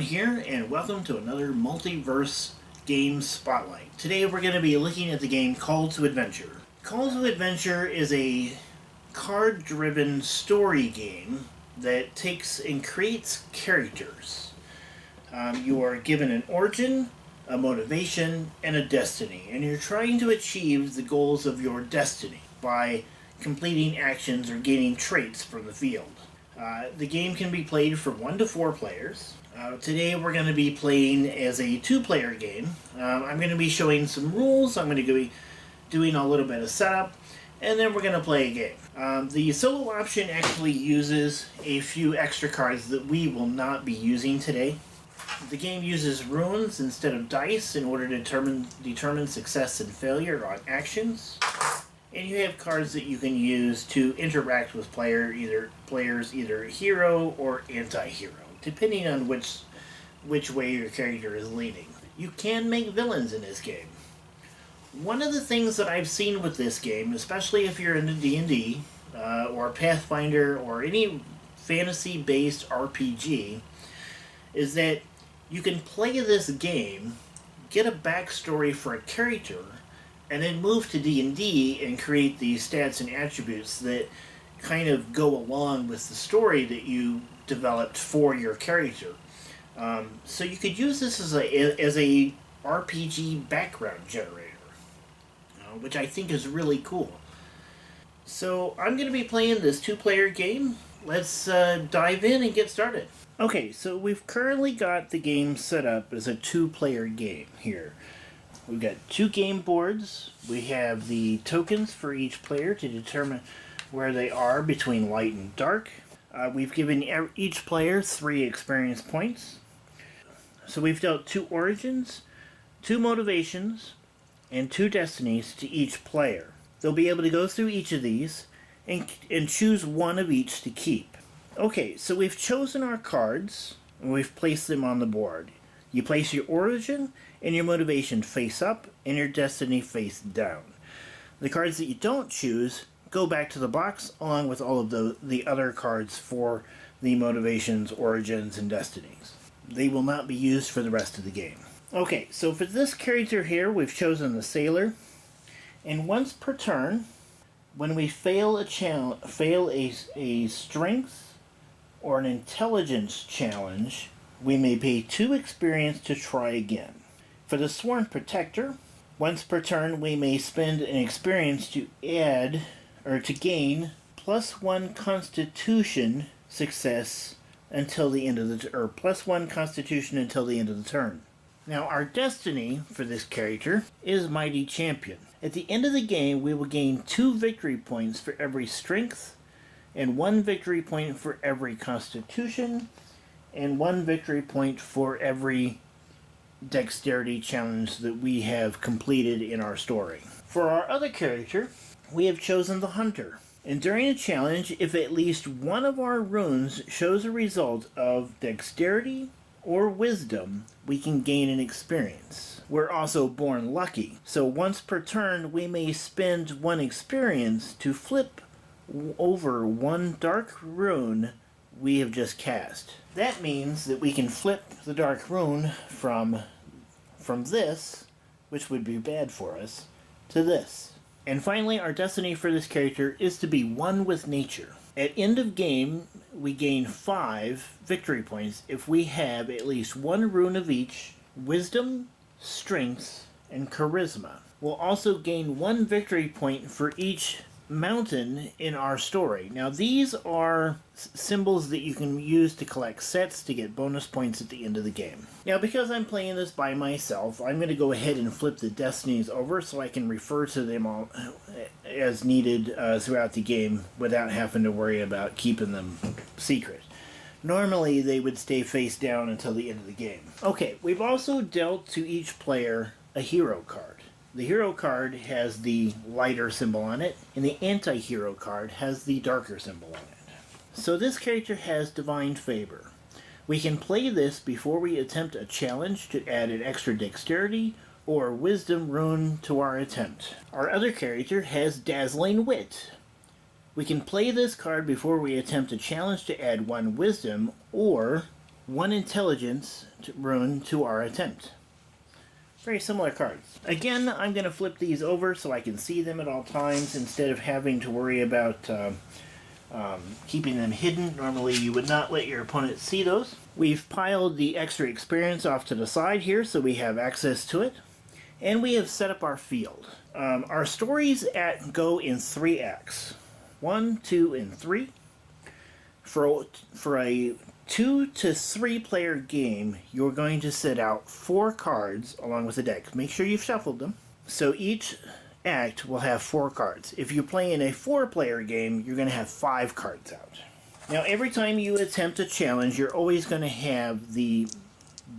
here, and welcome to another Multiverse game spotlight. Today we're going to be looking at the game Call to Adventure. Call to Adventure is a card-driven story game that takes and creates characters. You are given an origin, a motivation, and a destiny, and you're trying to achieve the goals of your destiny by completing actions or gaining traits from the field. The game can be played from 1 to 4 players. Today we're going to be playing as a 2-player game. I'm going to be showing some rules, I'm going to be doing a little bit of setup, and then we're going to play a game. The solo option actually uses a few extra cards that we will not be using today. The game uses runes instead of dice in order to determine success and failure on actions. And you have cards that you can use to interact with players, either hero or anti-hero, depending on which way your character is leaning. You can make villains in this game. One of the things that I've seen with this game, especially if you're into D&D or Pathfinder or any fantasy-based RPG, is that you can play this game, get a backstory for a character, and then move to D&D and create these stats and attributes that kind of go along with the story that you developed for your character. So you could use this as a RPG background generator, which I think is really cool. So I'm going to be playing this 2-player game. Let's dive in and get started. Okay, so we've currently got the game set up as a 2-player game here. We've got 2 game boards. We have the tokens for each player to determine where they are between light and dark. We've given each player 3 experience points. So we've dealt 2 origins, 2 motivations, and 2 destinies to each player. They'll be able to go through each of these and choose one of each to keep. Okay, so we've chosen our cards and we've placed them on the board. You place your origin and your motivation face up and your destiny face down. The cards that you don't choose go back to the box along with all of the other cards for the motivations, origins, and destinies. They will not be used for the rest of the game. Okay, so for this character here, we've chosen the Sailor. And once per turn, when we fail a strength or an intelligence challenge, we may pay 2 experience to try again. For the Sworn Protector, once per turn we may spend an experience to add or to gain +1 Constitution success until the end of +1 Constitution until the end of the turn. Now our destiny for this character is Mighty Champion. At the end of the game we will gain 2 victory points for every strength and 1 victory point for every Constitution and 1 victory point for every dexterity challenge that we have completed in our story. For our other character, we have chosen the Hunter. And during a challenge, if at least one of our runes shows a result of dexterity or wisdom, we can gain an experience. We're also born lucky, so once per turn we may spend 1 experience to flip over 1 dark rune we have just cast. That means that we can flip the dark rune from this, which would be bad for us, to this. And finally, our destiny for this character is to be one with nature. At end of game, we gain 5 victory points if we have at least 1 rune of each, wisdom, strength, and charisma. We'll also gain 1 victory point for each mountain in our story. Now these are symbols that you can use to collect sets to get bonus points at the end of the game. Now because I'm playing this by myself, I'm going to go ahead and flip the destinies over so I can refer to them all as needed throughout the game without having to worry about keeping them secret. Normally they would stay face down until the end of the game. Okay, we've also dealt to each player a hero card. The hero card has the lighter symbol on it, and the anti-hero card has the darker symbol on it. So this character has Divine Favor. We can play this before we attempt a challenge to add an extra dexterity or wisdom rune to our attempt. Our other character has Dazzling Wit. We can play this card before we attempt a challenge to add 1 wisdom or 1 intelligence rune to our attempt. Very similar cards. Again, I'm going to flip these over so I can see them at all times instead of having to worry about keeping them hidden. Normally you would not let your opponent see those. We've piled the extra experience off to the side here so we have access to it. And we have set up our field. Our stories go in 3 acts. 1, 2, and 3. For a 2 to 3 player game, you're going to set out 4 cards along with the deck. Make sure you've shuffled them. So each act will have 4 cards. If you play in a 4 player game, you're going to have 5 cards out. Now every time you attempt a challenge, you're always going to have the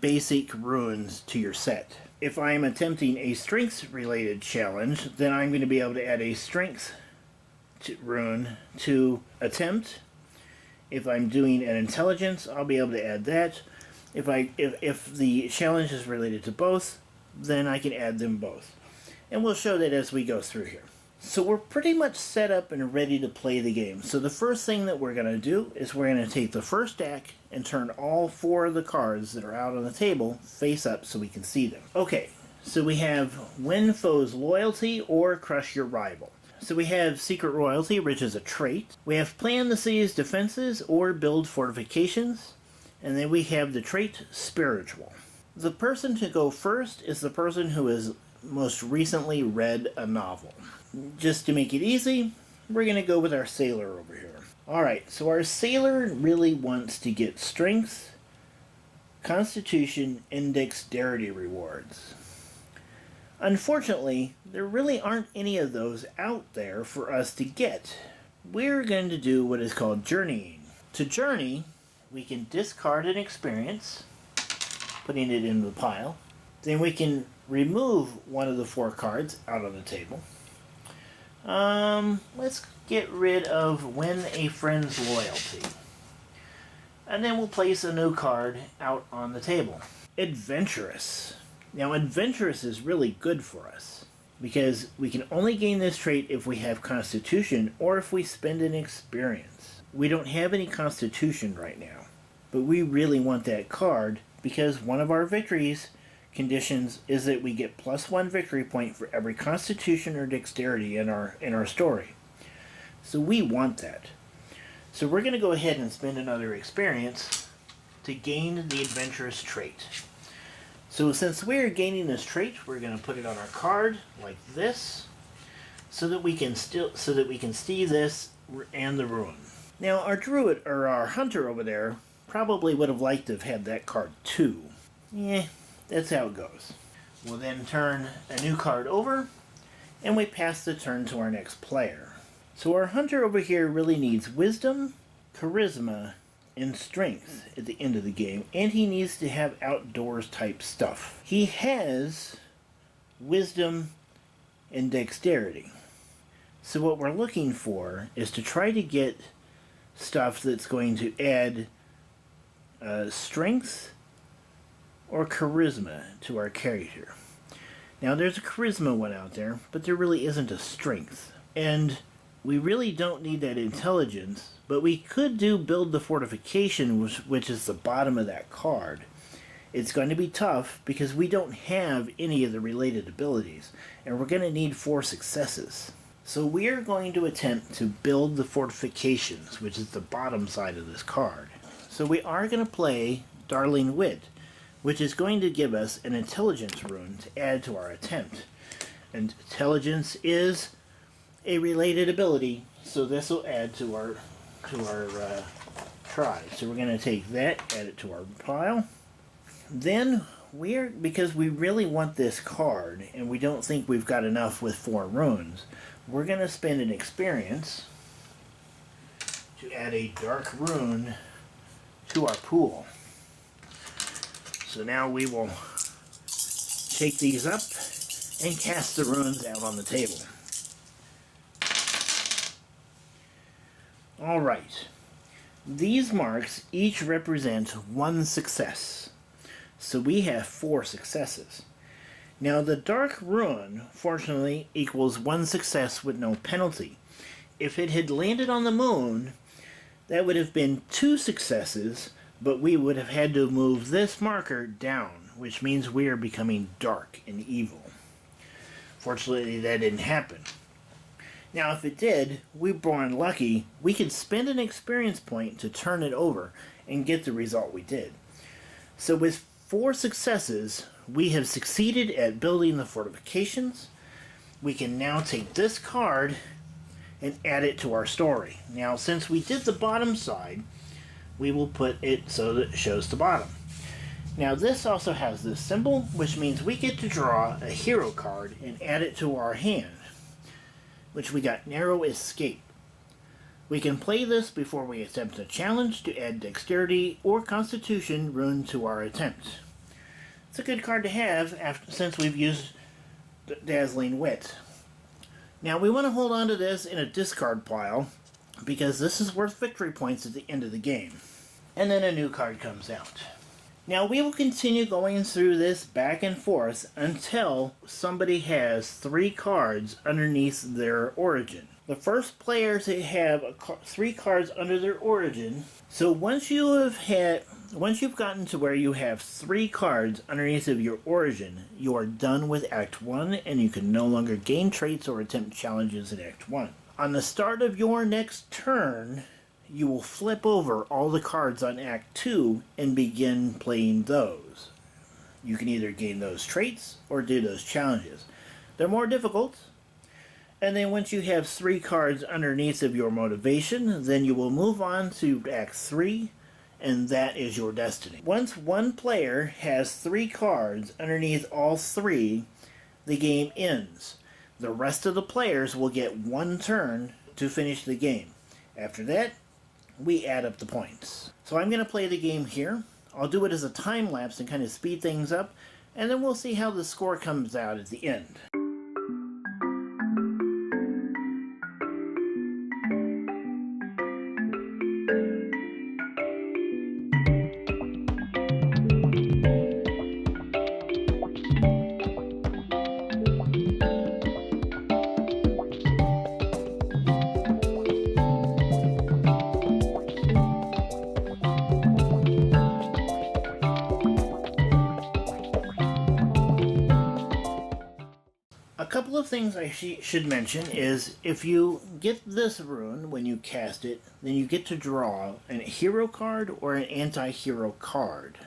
basic runes to your set. If I'm attempting a strength related challenge, then I'm going to be able to add a strength rune to attempt. If I'm doing an intelligence, I'll be able to add that. If the challenge is related to both, then I can add them both. And we'll show that as we go through here. So we're pretty much set up and ready to play the game. So the first thing that we're going to do is we're going to take the first deck and turn all 4 of the cards that are out on the table face up so we can see them. Okay, so we have Win Foe's Loyalty or Crush Your Rival. So we have Secret Royalty, which is a trait. We have Plan the City's Defenses or Build Fortifications. And then we have the trait Spiritual. The person to go first is the person who has most recently read a novel. Just to make it easy, we're going to go with our sailor over here. Alright, so our sailor really wants to get strength, constitution, and dexterity rewards. Unfortunately, there really aren't any of those out there for us to get. We're going to do what is called journeying. To journey, we can discard an experience, putting it in the pile. Then we can remove one of the 4 cards out on the table. Let's get rid of Win a Friend's Loyalty. And then we'll place a new card out on the table. Adventurous. Now, Adventurous is really good for us because we can only gain this trait if we have Constitution or if we spend an experience. We don't have any Constitution right now, but we really want that card because one of our victories conditions is that we get +1 victory point for every Constitution or Dexterity in our story. So we want that. So we're going to go ahead and spend another experience to gain the Adventurous trait. So since we're gaining this trait, we're going to put it on our card like this, so that we can see this and the rune. Now our druid or our hunter over there probably would have liked to have had that card too. Yeah, that's how it goes. We'll then turn a new card over, and we pass the turn to our next player. So our hunter over here really needs wisdom, charisma, and strength at the end of the game, and he needs to have outdoors type stuff. He has wisdom and dexterity. So what we're looking for is to try to get stuff that's going to add strength or charisma to our character. Now there's a charisma one out there, but there really isn't a strength. And we really don't need that intelligence, but we could do Build the Fortification, which is the bottom of that card. It's going to be tough because we don't have any of the related abilities, and we're going to need 4 successes. So we are going to attempt to build the fortifications, which is the bottom side of this card. So we are going to play Darling Wit, which is going to give us an intelligence rune to add to our attempt. And intelligence is a related ability, so this will add to our try. So we're going to take that, add it to our pile. Then because we really want this card and we don't think we've got enough with 4 runes, we're going to spend an experience to add a dark rune to our pool. So now we will shake these up and cast the runes out on the table. Alright, these marks each represent 1 success. So we have 4 successes. Now the dark rune, fortunately, equals 1 success with no penalty. If it had landed on the moon, that would have been 2 successes, but we would have had to move this marker down, which means we are becoming dark and evil. Fortunately, that didn't happen. Now, if it did, we were born lucky, we could spend an experience point to turn it over and get the result we did. So with 4 successes, we have succeeded at building the fortifications. We can now take this card and add it to our story. Now, since we did the bottom side, we will put it so that it shows the bottom. Now, this also has this symbol, which means we get to draw a hero card and add it to our hand, which we got Narrow Escape. We can play this before we attempt a challenge to add Dexterity or Constitution rune to our attempt. It's a good card to have since we've used Dazzling Wit. Now, we want to hold on to this in a discard pile because this is worth victory points at the end of the game. And then a new card comes out. Now, we will continue going through this back and forth until somebody has 3 cards underneath their origin. The first player to have 3 cards under their origin. So once you've gotten to where you have 3 cards underneath of your origin, you are done with Act 1 and you can no longer gain traits or attempt challenges in Act 1. On the start of your next turn, you will flip over all the cards on Act 2 and begin playing those. You can either gain those traits or do those challenges. They're more difficult. And then once you have 3 cards underneath of your motivation, then you will move on to Act 3, and that is your destiny. Once one player has 3 cards underneath all 3, the game ends. The rest of the players will get 1 turn to finish the game. After that, we add up the points. So I'm going to play the game here. I'll do it as a time lapse and kind of speed things up, and then we'll see how the score comes out at the end. A couple of things I should mention is if you get this rune when you cast it, then you get to draw a hero card or an anti-hero card.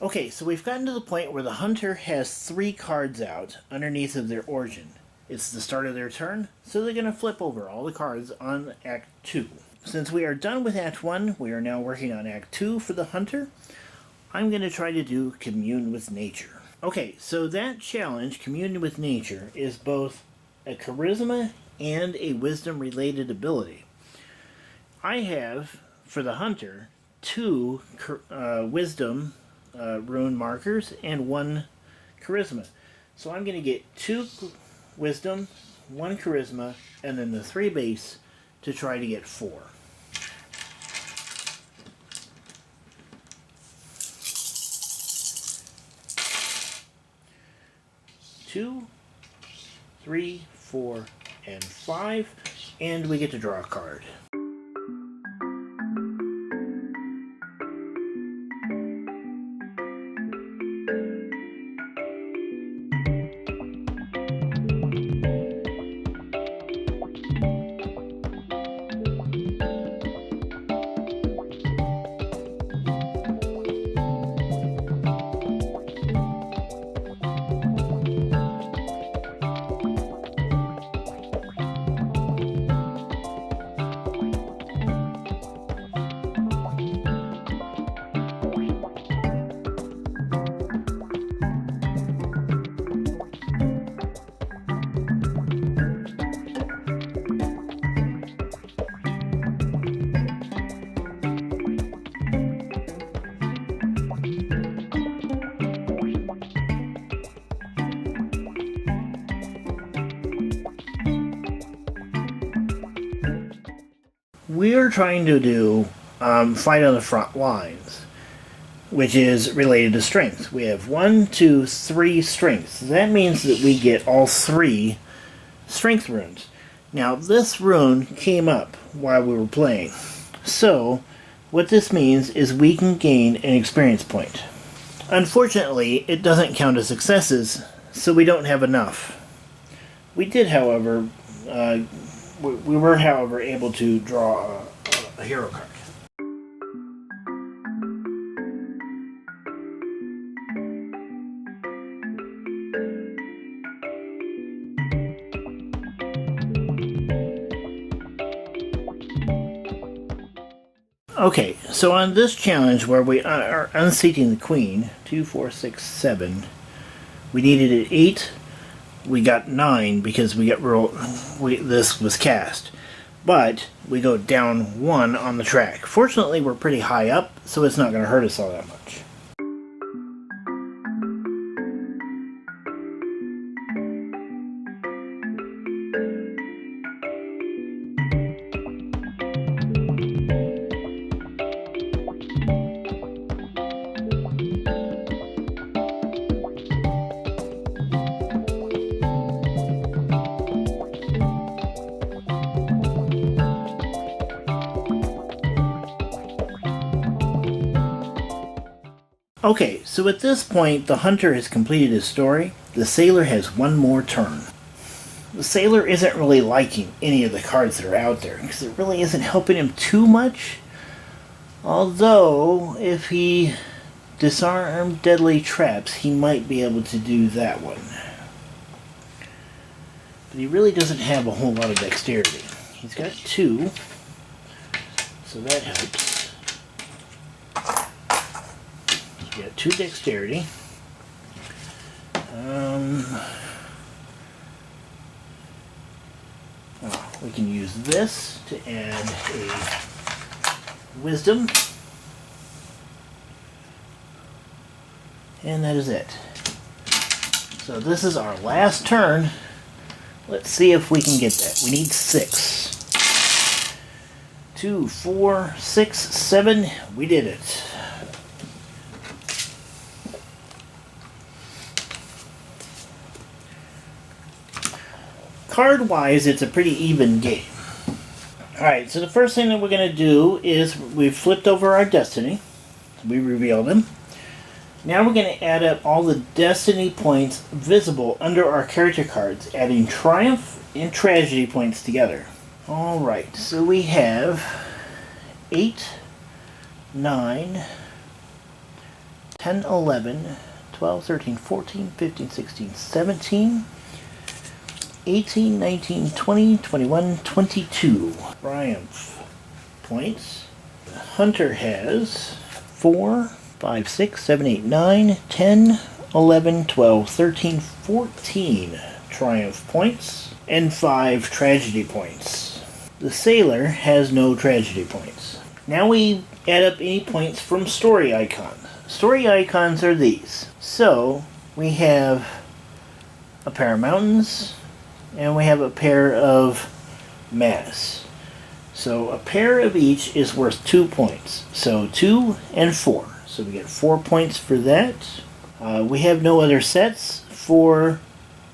Okay, so we've gotten to the point where the hunter has 3 cards out underneath of their origin. It's the start of their turn, so they're going to flip over all the cards on Act 2. Since we are done with Act 1, we are now working on Act 2 for the hunter. I'm going to try to do Commune with Nature. Okay, so that challenge, Commune with Nature, is both a charisma and a wisdom-related ability. I have, for the hunter, 2 wisdom rune markers and 1 charisma. So I'm going to get 2 wisdom, 1 charisma, and then the 3 base to try to get 4. Two, 3, 4, and 5, and we get to draw a card. we're trying to do fight on the front lines, which is related to strength. We have 1, 2, 3 strengths. That means that we get all 3 strength runes. Now, this rune came up while we were playing. So, what this means is we can gain an experience point. Unfortunately, it doesn't count as successes, so we don't have enough. We did, however, we were, however, able to draw a hero card. Okay, so on this challenge where we are unseating the queen, 2, 4, 6, 7, we needed an 8. We got 9 because this was cast. But we go down 1 on the track. Fortunately, we're pretty high up, so it's not going to hurt us all that much. Okay, so at this point, the hunter has completed his story. The sailor has 1 more turn. The sailor isn't really liking any of the cards that are out there, because it really isn't helping him too much. Although, if he disarmed deadly traps, he might be able to do that one. But he really doesn't have a whole lot of dexterity. He's got 2, so that helps. He's got 2 dexterity. We can use this to add a wisdom. And that is it. So this is our last turn. Let's see if we can get that. We need 6. 2, 4, 6, 7. We did it. Card-wise, it's a pretty even game. Alright, so the first thing that we're going to do is we've flipped over our destiny. We revealed them. Now we're going to add up all the destiny points visible under our character cards, adding triumph and tragedy points together. Alright, so we have 8, 9, 10, 11, 12, 13, 14, 15, 16, 17, 18, 19, 20, 21, 22. Triumph points. The hunter has 4, 5, 6, 7, 8, 9, 10, 11, 12, 13, 14 triumph points, and 5 tragedy points. The sailor has no tragedy points. Now we add up any points from story icons. Story icons are these. So, we have a pair of mountains, and we have a pair of mass. So a pair of each is worth 2 points. So 2 and 4. So we get 4 points for that. We have no other sets for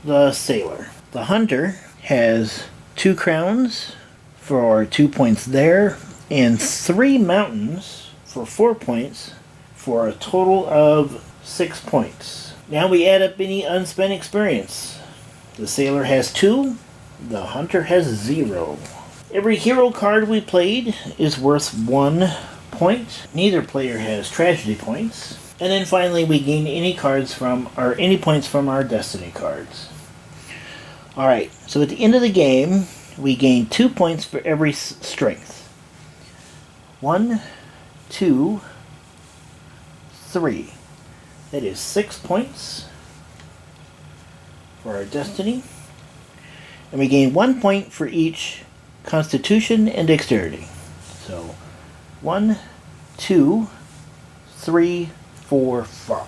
the sailor. The hunter has 2 crowns for 2 points there, and 3 mountains for 4 points, for a total of 6 points. Now we add up any unspent experience. The sailor has 2, the hunter has 0. Every hero card we played is worth 1 point. Neither player has tragedy points. And then finally we gain any cards from, or any points from our destiny cards. Alright, so at the end of the game, we gain 2 points for every strength. 1, 2, 3. That is 6 points for our destiny, and we gain 1 point for each constitution and dexterity. So 1, 2, 3, 4, 5.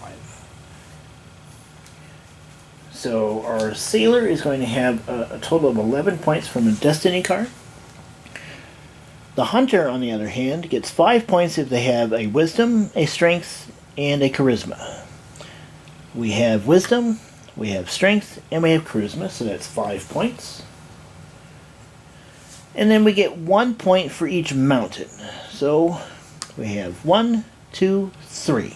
So our sailor is going to have a total of 11 points from a destiny card. The hunter, on the other hand, gets 5 points if they have a wisdom, a strength, and a charisma. We have wisdom, we have strength, and we have charisma, so that's 5 points. And then we get 1 point for each mountain. So we have 1, 2, 3.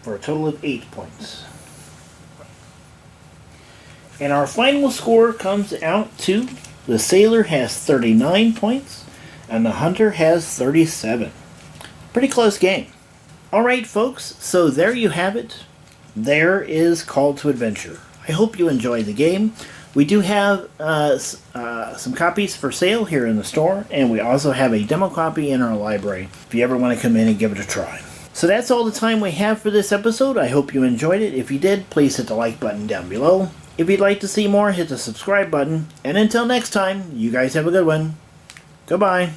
For a total of 8 points. And our final score comes out to the sailor has 39 points and the hunter has 37. Pretty close game. Alright folks, so there you have it. There is Call to Adventure. I hope you enjoyed the game. We do have some copies for sale here in the store, and we also have a demo copy in our library if you ever want to come in and give it a try. So that's all the time we have for this episode. I hope you enjoyed it. If you did, please hit the like button down below. If you'd like to see more, hit the subscribe button. And until next time, you guys have a good one. Goodbye.